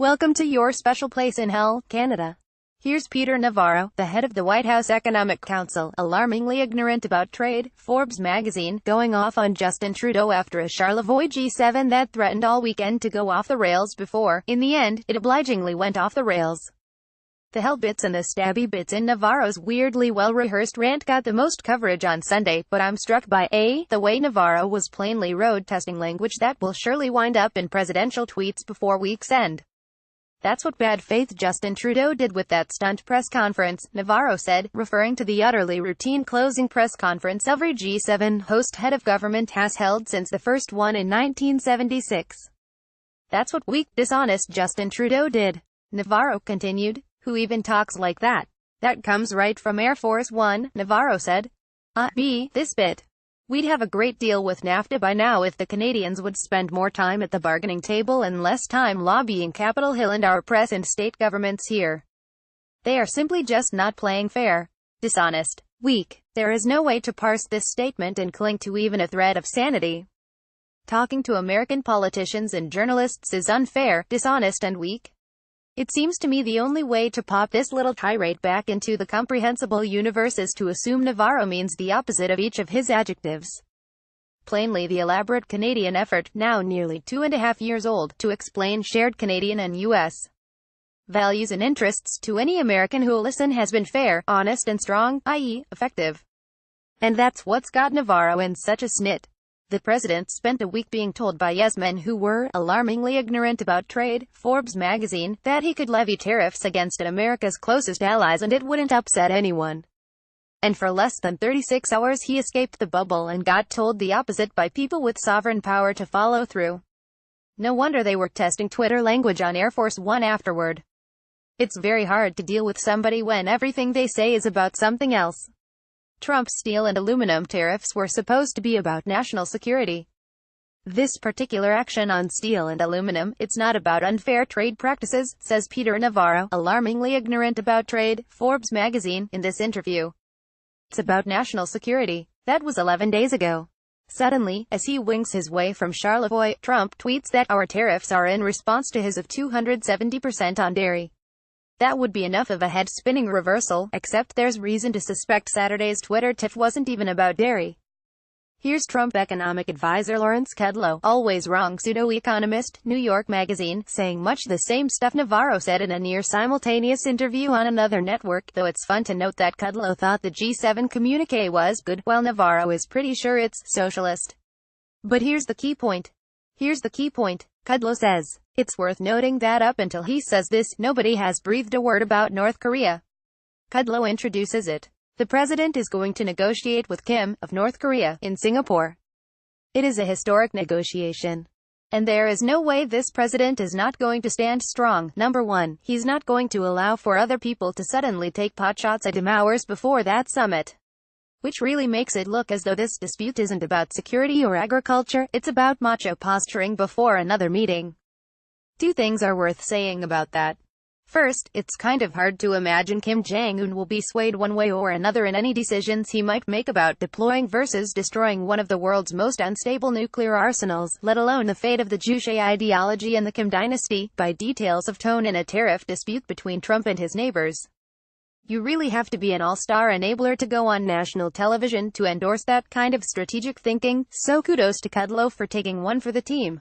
Welcome to your special place in hell, Canada. Here's Peter Navarro, the head of the White House Economic Council, alarmingly ignorant about trade, Forbes magazine, going off on Justin Trudeau after a Charlevoix G7 that threatened all weekend to go off the rails before, in the end, it obligingly went off the rails. The hell bits and the stabby bits in Navarro's weirdly well-rehearsed rant got the most coverage on Sunday, but I'm struck by A. the way Navarro was plainly road-testing language that will surely wind up in presidential tweets before week's end. That's what bad faith Justin Trudeau did with that stunt press conference, Navarro said, referring to the utterly routine closing press conference every G7 host head of government has held since the first one in 1976. That's what weak, dishonest Justin Trudeau did. Navarro continued. Who even talks like that? That comes right from Air Force One, Navarro said. B. This bit. We'd have a great deal with NAFTA by now if the Canadians would spend more time at the bargaining table and less time lobbying Capitol Hill and our press and state governments here. They are simply just not playing fair. Dishonest. Weak. There is no way to parse this statement and cling to even a thread of sanity. Talking to American politicians and journalists is unfair, dishonest and weak. It seems to me the only way to pop this little tirade back into the comprehensible universe is to assume Navarro means the opposite of each of his adjectives. Plainly, the elaborate Canadian effort, now nearly 2.5 years old, to explain shared Canadian and U.S. values and interests to any American who'll listen has been fair, honest and strong, i.e., effective. And that's what's got Navarro in such a snit. The president spent a week being told by yes-men who were alarmingly ignorant about trade, Forbes magazine, that he could levy tariffs against America's closest allies and it wouldn't upset anyone. And for less than 36 hours he escaped the bubble and got told the opposite by people with sovereign power to follow through. No wonder they were testing Twitter language on Air Force One afterward. It's very hard to deal with somebody when everything they say is about something else. Trump's steel and aluminum tariffs were supposed to be about national security. This particular action on steel and aluminum, it's not about unfair trade practices, says Peter Navarro, alarmingly ignorant about trade, Forbes magazine, in this interview. It's about national security. That was 11 days ago. Suddenly, as he wings his way from Charlevoix, Trump tweets that our tariffs are in response to his of 270% on dairy. That would be enough of a head-spinning reversal, except there's reason to suspect Saturday's Twitter tiff wasn't even about dairy. Here's Trump economic advisor Lawrence Kudlow, always wrong pseudo-economist, New York Magazine, saying much the same stuff Navarro said in a near-simultaneous interview on another network, though it's fun to note that Kudlow thought the G7 communique was good, while Navarro is pretty sure it's socialist. But here's the key point. Kudlow says. It's worth noting that up until he says this, nobody has breathed a word about North Korea. Kudlow introduces it. The president is going to negotiate with Kim, of North Korea, in Singapore. It is a historic negotiation. And there is no way this president is not going to stand strong. Number one, he's not going to allow for other people to suddenly take potshots at him hours before that summit. Which really makes it look as though this dispute isn't about security or agriculture, it's about macho posturing before another meeting. Two things are worth saying about that. First, it's kind of hard to imagine Kim Jong-un will be swayed one way or another in any decisions he might make about deploying versus destroying one of the world's most unstable nuclear arsenals, let alone the fate of the Juche ideology and the Kim dynasty, by details of tone in a tariff dispute between Trump and his neighbors. You really have to be an all-star enabler to go on national television to endorse that kind of strategic thinking, so kudos to Kudlow for taking one for the team.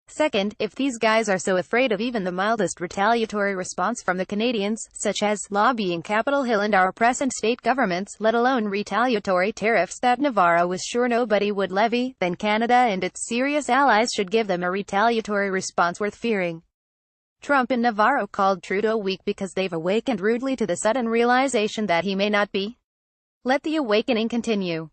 Second, if these guys are so afraid of even the mildest retaliatory response from the Canadians, such as lobbying Capitol Hill and our press and state governments, let alone retaliatory tariffs that Navarro was sure nobody would levy, then Canada and its serious allies should give them a retaliatory response worth fearing. Trump and Navarro called Trudeau weak because they've awakened rudely to the sudden realization that he may not be. Let the awakening continue.